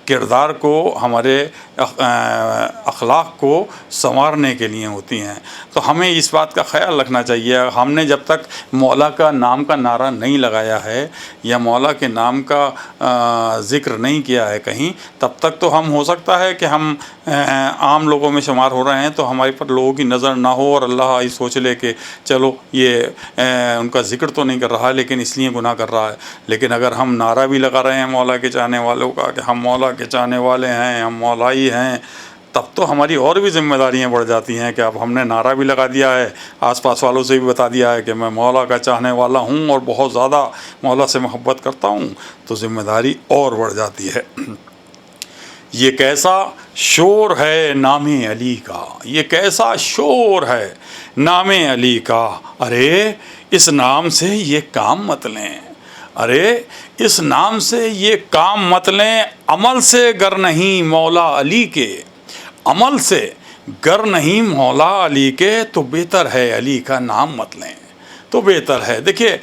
کردار کو، ہمارے اخلاق کو سنوارنے کے لیے ہوتی ہیں۔ تو ہمیں اس بات کا خیال رکھنا چاہیے، ہم نے جب تک مولا کا نام کا نعرہ نہیں لگایا ہے یا مولا کے نام کا ذکر نہیں کیا ہے کہیں، تب تک تو ہم ہو سکتا ہے کہ ہم عام لوگوں میں شمار ہو رہے ہیں، تو ہمارے پر لوگوں کی نظر نہ ہو اور اللہ یہ سوچ لے کہ چلو یہ ان کا ذکر تو نہیں کر رہا لیکن اس لیے گناہ کر رہا ہے۔ لیکن اگر ہم نعرہ بھی لگا رہے ہیں مولا کے چاہنے والوں کا کہ ہم مولا کے چاہنے والے ہیں، ہم مولائی ہیں، تب تو ہماری اور بھی ذمہ داریاں بڑھ جاتی ہیں کہ اب ہم نے نعرہ بھی لگا دیا ہے، آس پاس والوں سے بھی بتا دیا ہے کہ میں مولا کا چاہنے والا ہوں اور بہت زیادہ مولا سے محبت کرتا ہوں، تو ذمہ داری اور بڑھ جاتی ہے۔ یہ کیسا شور ہے نام علی کا، یہ کیسا شور ہے نام علی کا، ارے اس نام سے یہ کام مت لیں، ارے اس نام سے یہ کام مت لیں، عمل سے گر نہیں مولا علی کے، عمل سے گر نہیں مولا علی کے، تو بہتر ہے علی کا نام مت لیں، تو بہتر ہے۔ دیکھیے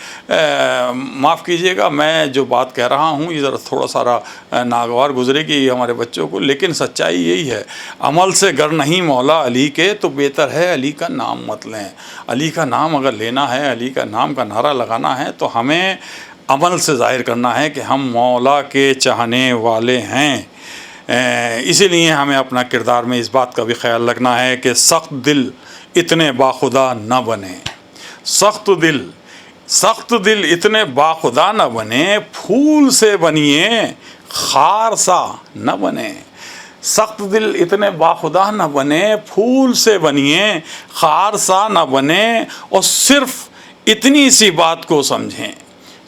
معاف کیجئے گا میں جو بات کہہ رہا ہوں یہ ذرا تھوڑا سارا ناگوار گزرے گی ہمارے بچوں کو، لیکن سچائی یہی ہے، عمل سے گر نہیں مولا علی کے، تو بہتر ہے علی کا نام مت لیں۔ علی کا نام اگر لینا ہے، علی کا نام کا نعرہ لگانا ہے، تو ہمیں عمل سے ظاہر کرنا ہے کہ ہم مولا کے چاہنے والے ہیں۔ اسی لیے ہمیں اپنا کردار میں اس بات کا بھی خیال رکھنا ہے کہ سخت دل اتنے باخدا نہ بنے، سخت دل اتنے باخدا نہ بنے، پھول سے بنیے خار سا نہ بنے، سخت دل اتنے باخدا نہ بنے، پھول سے بنیے خار سا نہ بنے، اور صرف اتنی سی بات کو سمجھیں،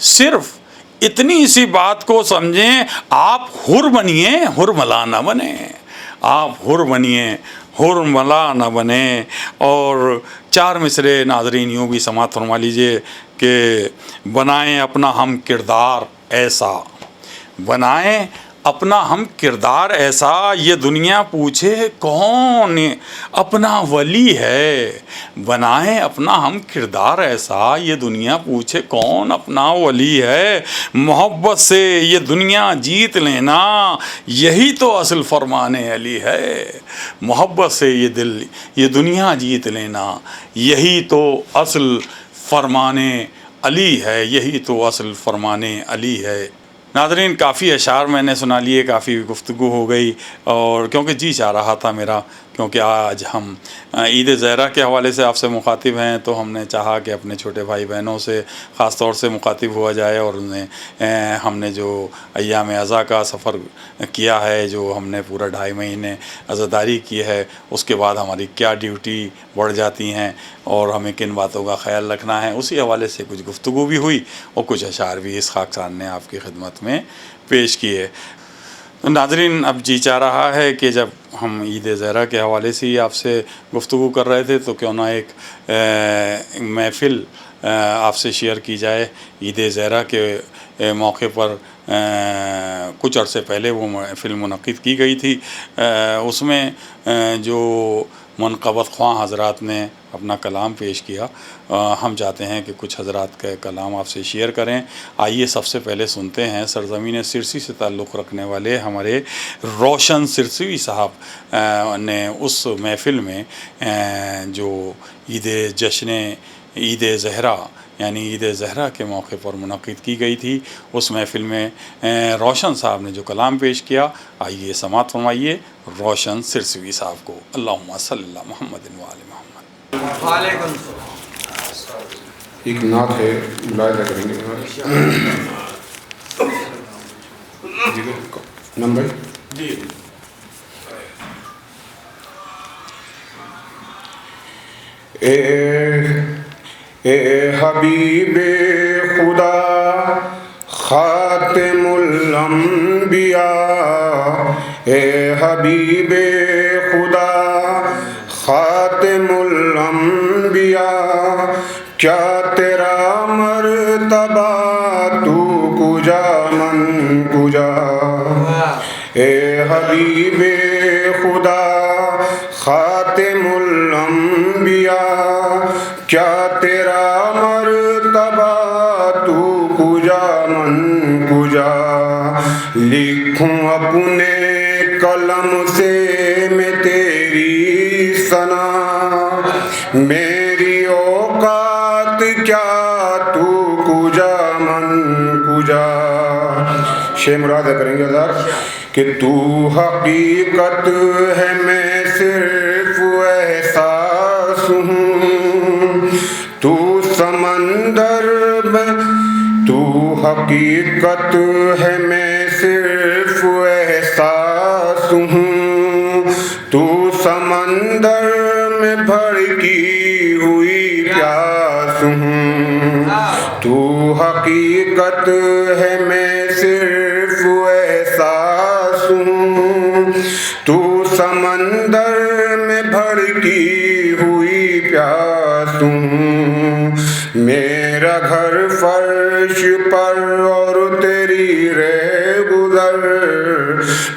صرف اتنی سی بات کو سمجھیں، آپ حر بنیے حرملا نہ بنے، آپ حر بنیے حرملا نہ بنے۔ اور 4 مصرے ناظرین یوں بھی سماعت فرما لیجئے کہ بنائیں اپنا ہم کردار ایسا، بنائیں اپنا ہم کردار ایسا، یہ دنیا پوچھے کون اپنا ولی ہے، بنائیں اپنا ہم کردار ایسا، یہ دنیا پوچھے کون اپنا ولی ہے، محبت سے یہ دنیا جیت لینا یہی تو اصل فرمان علی ہے، محبت سے یہ دنیا جیت لینا یہی تو اصل فرمان علی ہے، یہی تو اصل فرمان علی ہے۔ ناظرین کافی اشعار میں نے سنا لیے، کافی گفتگو ہو گئی، اور کیونکہ جی چاہ رہا تھا میرا، کیونکہ آج ہم عید زہرہ کے حوالے سے آپ سے مخاطب ہیں، تو ہم نے چاہا کہ اپنے چھوٹے بھائی بہنوں سے خاص طور سے مخاطب ہوا جائے، اور ہم نے جو ایام عزا کا سفر کیا ہے، جو ہم نے پورا 2.5 مہینے عزاداری کی ہے، اس کے بعد ہماری کیا ڈیوٹی بڑھ جاتی ہیں اور ہمیں کن باتوں کا خیال رکھنا ہے، اسی حوالے سے کچھ گفتگو بھی ہوئی اور کچھ اشعار بھی اس خاکسار نے آپ کی خدمت میں پیش کیے۔ ناظرین اب جی چاہ رہا ہے کہ جب ہم عید زہرہ کے حوالے سے ہی آپ سے گفتگو کر رہے تھے، تو کیوں نہ ایک محفل آپ سے شیئر کی جائے۔ عید زہرہ کے موقع پر کچھ عرصے پہلے وہ محفل منعقد کی گئی تھی، اس میں جو منقبت خواہ حضرات نے اپنا کلام پیش کیا، ہم چاہتے ہیں کہ کچھ حضرات کا کلام آپ سے شیئر کریں۔ آئیے سب سے پہلے سنتے ہیں سرزمین سرسی سے تعلق رکھنے والے ہمارے روشن سرسوی صاحب نے اس محفل میں جو عید زہرہ یعنی عید زہرہ کے موقع پر منعقد کی گئی تھی، اس محفل میں روشن صاحب نے جو کلام پیش کیا، آئیے سماعت فرمائیے روشن سرسوی صاحب کو۔ اللہم صلی اللہ محمد و آل محمد۔ وعلیکم ایک نعت ہے ملاحظہ کریں گے نمبر جی۔ اے حبیب خدا خاتم الانبیاء، اے حبیب خدا خاتم الانبیاء، کیا تیرا مرتبہ تو کجا من کجا، اے حبیب خدا خاتم الانبیاء، کیا تیرا مرتبہ تو کجا من کجا، لکھوں اپنے قلم سے میں تیری ثنا، میری اوقات کیا تو کجا من کجا۔ شے مراد کریں گے حضرات کہ تو حقیقت ہے میں صرف احساس ہوں، تو سمندر میں، تو حقیقت ہے میں صرف احساس ہوں، تو ہوں، تو حقیقت ہے میں صرف احساس ہوں، تو سمندر میں بھڑکی ہوئی پیاس ہوں، میرا گھر فرش پر اور تیری رہ گزر،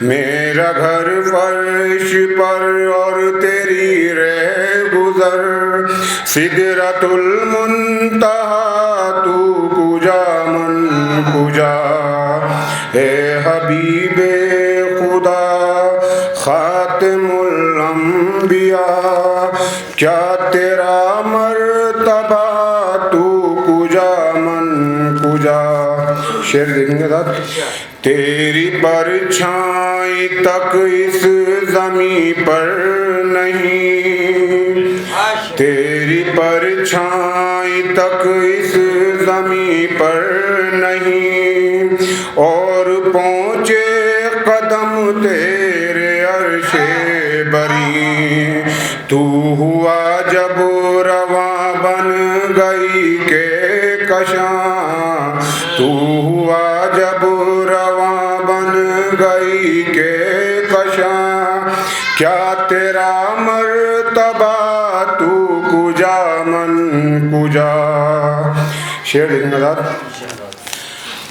میرا گھر فرش پر اور تیری رہ گزر، سدرۃ المنتہا تو کجا من کجا، اے حبیب خدا خاتم الانبیاء، کیا تیرا مرتبہ تو کجا من کجا۔ شعر دیکھیں گے ذات، تیری پرچھائی تک اس زمیں پر نہیں، تیری پرچھائی تک اس زمیں پر نہیں، اور پہنچے قدم تیرے عرش بری، تو ہوا جب رواں بن گئی کہ کشاں، تو ہوا جب رواں بن گئی کہ کشاں، کیا تیرا مرتبہ تو کجا من کجا۔ شعر دیکھیں گے،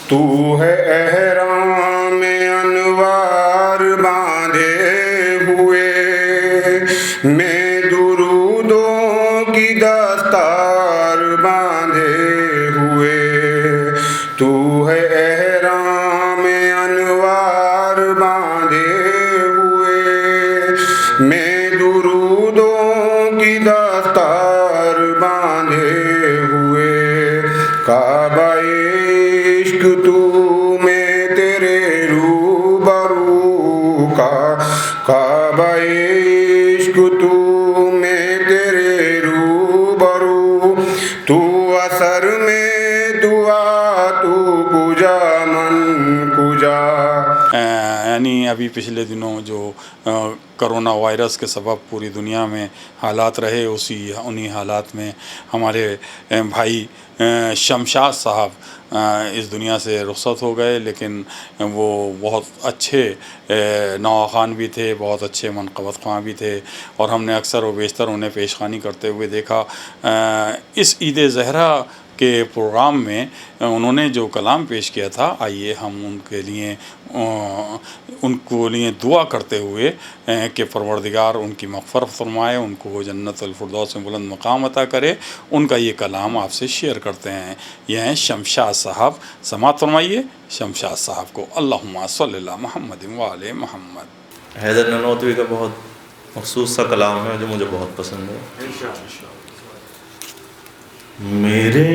تو ہے احرام انوار باندھے ہوئے، میں درودوں کی دستار باندھے ہوئے، تو ہے احرام انوار باندھے ہوئے، میں درودوں کی دستار باندھے ہوئے، کعبہ عشق تو میں تیرے روبرو کا، کعبہ عشق تو میں تیرے روبرو، تو اثر میں دعا تو کجا من کجا۔ یعنی ابھی پچھلے دنوں جو کرونا وائرس کے سبب پوری دنیا میں حالات رہے، انہی حالات میں ہمارے بھائی شمشاد صاحب اس دنیا سے رخصت ہو گئے، لیکن وہ بہت اچھے نواخوان بھی تھے، بہت اچھے منقبت خواں بھی تھے، اور ہم نے اکثر و بیشتر انہیں پیشخوانی کرتے ہوئے دیکھا۔ اس عید زہرا کے پروگرام میں انہوں نے جو کلام پیش کیا تھا، آئیے ہم ان کے لیے دعا کرتے ہوئے کہ پروردگار ان کی مغفرت فرمائے، ان کو جنت الفردوس میں بلند مقام عطا کرے، ان کا یہ کلام آپ سے شیئر کرتے ہیں۔ یہ ہیں شمشاد صاحب، سماعت فرمائیے شمشاد صاحب کو۔ اللہم صلی اللہ محمد وآل محمد۔ حیدر ننوتوی کا بہت مخصوص سا کلام ہے جو مجھے بہت پسند ہے۔ میرے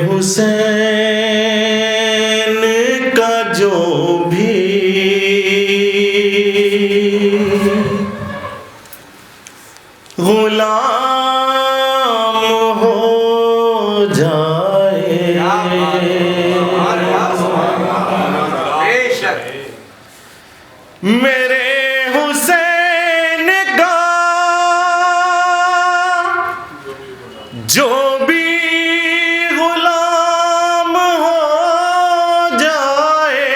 حسین کا جو بھی غلام ہو جائے، میرے حسین کا جو بھی غلام ہو جائے،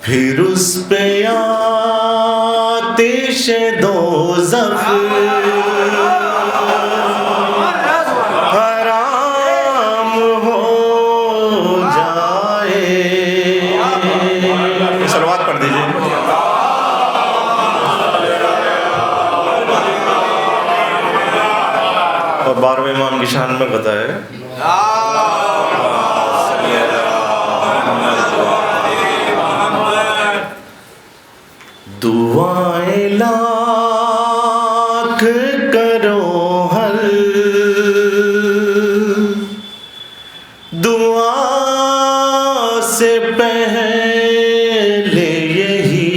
پھر اس پہ آتش دوزخ حرام ہو جائے۔ صلوات پڑھ دیجیے۔ اور 12ویں امام کی شان میں بتائے، دعائیں لاکھ کرو ہر دعا سے پہلے یہی،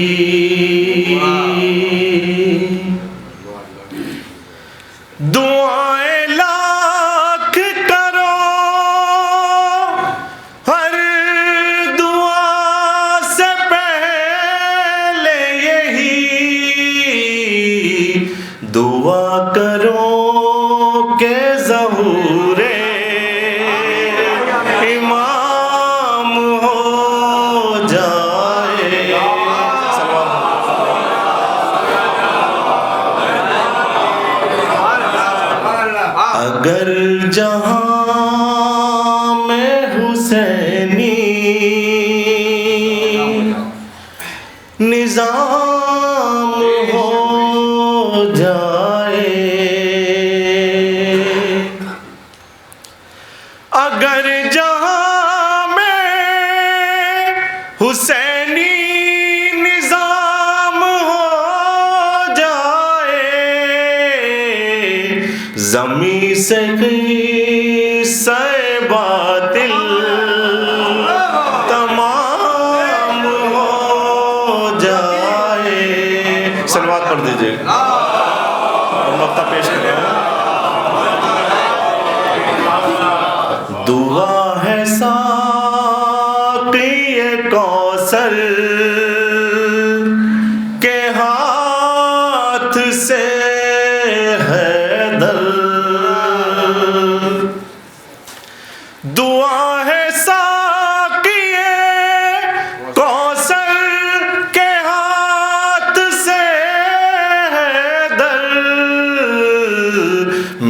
دعائیں لاکھ کرو ہر دعا سے پہلے یہی، دعا دعا کرو کہ ظہور امام ہو جائے. اگر جہاں میں حسینی نظام ہو جائے، اگر جہاں میں حسینی نظام ہو جائے، زمیں سے قصہ باطل تمام ہو جائے. صلوات پڑھ دیجئے. نقطہ پیش کریں. دعا ہے ساقی کوثر کے ہاتھ سے حیدر، دعا ہے ساقی کوثر کے ہاتھ سے حیدر،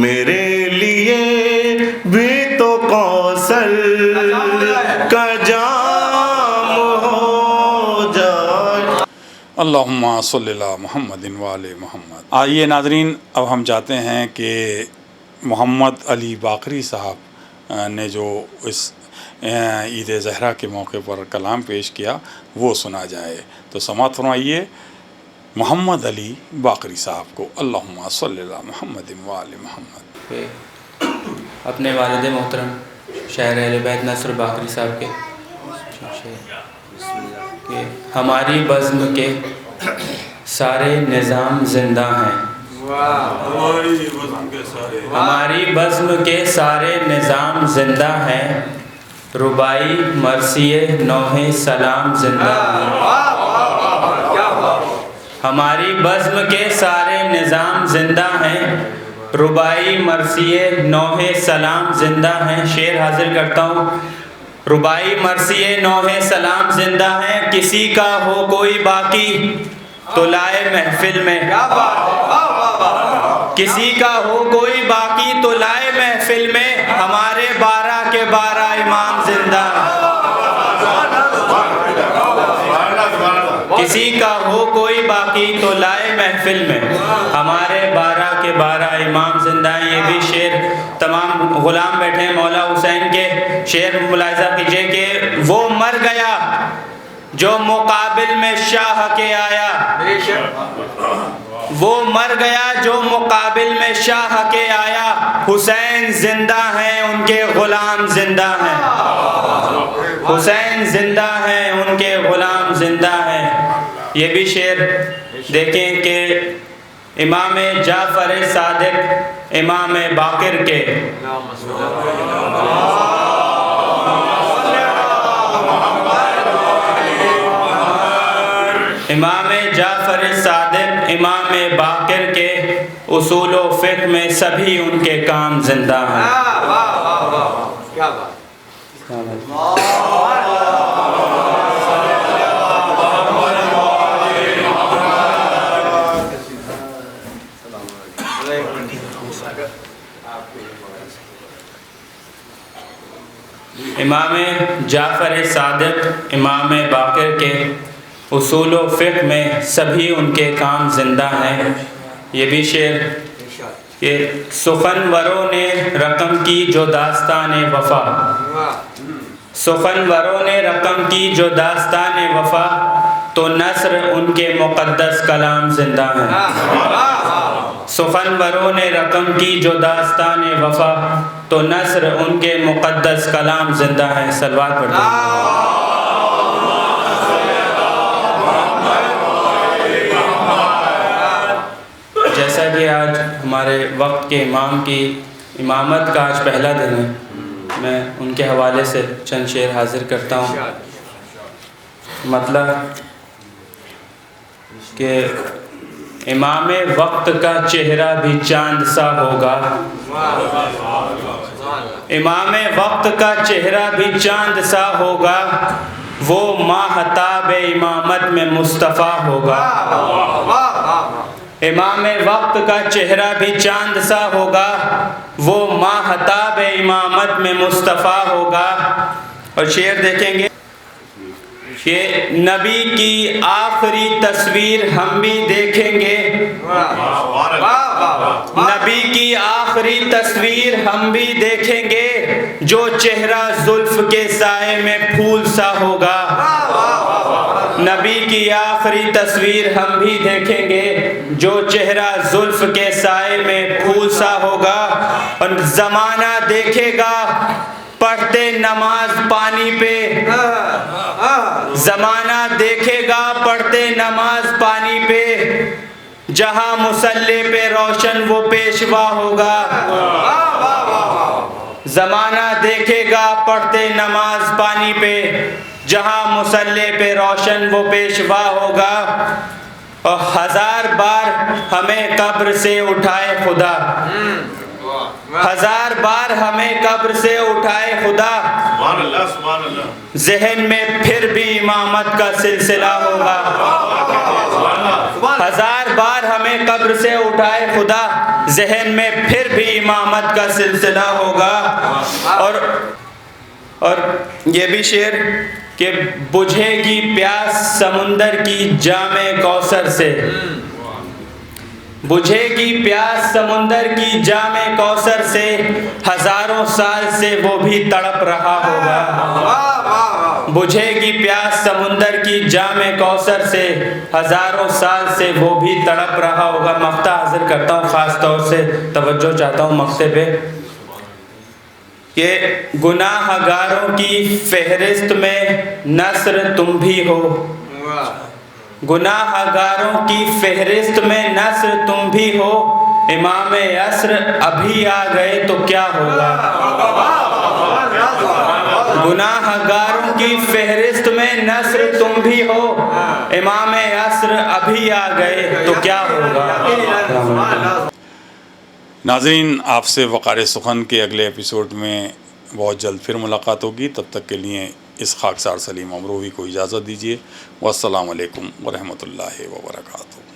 میرے لیے بھی تو کوثر کا جام ہو جائے. اللہم صلی اللہ محمد وآل محمد. آئیے ناظرین، اب ہم چاہتے ہیں کہ محمد علی باقری صاحب نے جو اس عید زہرا کے موقع پر کلام پیش کیا وہ سنا جائے. تو سماعت فرمائیے محمد علی باقری صاحب کو. اللہم صلی اللہ محمد وآل محمد. اپنے والد محترم شاعر اہل بیت نصر باقری صاحب کے کہ ہماری بزم کے سارے نظام زندہ ہیں، ہماری بزم کے سارے نظام زندہ ہیں، ربائی مرثی نوح سلام زندہ ہیں. ہماری بزم کے سارے نظام زندہ ہیں، ربائی مرثی نوح سلام زندہ ہیں. شعر حاضر کرتا ہوں. ربائی مرثی نوح سلام زندہ ہیں، کسی کا ہو کوئی باقی تو لائے محفل میں، کسی کا ہو کوئی باقی تو لائے محفل میں، ہمارے 12 کے 12 امام زندہ ہیں. کسی کا ہو کوئی باقی تو لائے محفل میں، ہمارے 12 کے 12 امام زندہ ہیں. یہ بھی شعر تمام غلام بیٹھے ہیں مولا حسین کے. شعر ملاحظہ کیجئے کہ وہ مر گیا جو مقابل میں شاہ کے آیا، وہ مر گیا جو مقابل میں شاہ کے آیا، حسین زندہ ہیں ان کے غلام زندہ ہیں، حسین زندہ ہیں ان کے غلام زندہ ہیں. یہ بھی شعر دیکھیں کہ امام جعفر صادق امام باقر کے امام جعفر صادق امام باقر کے اصول و فقہ میں سبھی ان کے کام زندہ ہیں. کیا بات. امام جعفر صادق امام باقر کے اصول و فقہ میں سبھی ان کے کام زندہ ہیں. یہ بھی شعر کہ سخنوروں نے رقم کی جو داستان وفا، سخنوروں نے رقم کی جو داستان وفا، تو نثر ان کے مقدس کلام زندہ ہیں. سخنوروں نے رقم کی جو داستان وفا، تو نثر ان کے مقدس کلام زندہ ہیں. صلوات پڑھتے ہیں. جیسا کہ آج ہمارے وقت کے امام کی امامت کا آج پہلا دن ہے، میں ان کے حوالے سے چند شعر حاضر کرتا ہوں. مطلب کہ امام وقت کا چہرہ بھی چاند سا ہوگا، امام وقت کا چہرہ بھی چاند سا ہوگا، وہ ماہتاب امامت میں مصطفیٰ ہوگا۔ امام وقت کا چہرہ بھی چاند سا ہوگا، وہ ماہتاب امامت میں مصطفیٰ ہوگا۔ اور شعر دیکھیں گے کہ نبی کی آخری تصویر ہم بھی دیکھیں گے، نبی کی آخری تصویر ہم بھی دیکھیں گے، جو چہرہ زلف کے سائے میں پھول سا ہوگا۔ نبی کی آخری تصویر ہم بھی دیکھیں گے، جو چہرہ زلف کے سائے میں پھول سا ہوگا۔ اور زمانہ دیکھے گا پڑھتے نماز پانی پہ، زمانہ دیکھے گا پڑھتے نماز پانی پہ، جہاں مصلی پہ روشن وہ پیشوا ہوگا۔ زمانہ دیکھے گا پڑھتے نماز پانی پہ، جہاں مصلی پہ روشن وہ پیشوا ہوگا۔ اور 1000 بار ہمیں قبر سے اٹھائے خدا، 1000 بار ہمیں قبر سے اٹھائے خدا، ذہن میں پھر بھی امامت کا سلسلہ ہوگا۔ 1000 بار ہمیں قبر سے اٹھائے خدا، ذہن میں پھر بھی امامت کا سلسلہ ہوگا۔ اور یہ بھی شعر کہ بجھے گی پیاس سمندر کی جام کوثر سے، بجھے گی پیاس سمندر کی جام کوثر سے، ہزاروں سال سے وہ بھی تڑپ رہا ہوگا۔ بجھے گی پیاس سمندر کی جام کوثر سے، ہزاروں سال سے وہ بھی تڑپ رہا ہوگا۔ مقطع حاضر کرتا ہوں، خاص طور سے توجہ چاہتا ہوں مقطع پہ کہ گناہ گاروں کی فہرست میں نصر تم بھی ہو، گناہ گاروں کی فہرست میں نصر تم بھی ہو، امام عصر ابھی آ گئے تو کیا ہوگا۔ گناہ گاروں کی فہرست میں نصر تم بھی ہو، امام عصر ابھی آ گئے تو کیا ہوگا۔ ناظرین، آپ سے وقار سخن کے اگلے ایپیسوڈ میں بہت جلد پھر ملاقات ہوگی، تب تک کے لیے اس خاکسار سلیم امروہی کو اجازت دیجیے۔ والسلام علیکم ورحمۃ اللہ وبرکاتہ۔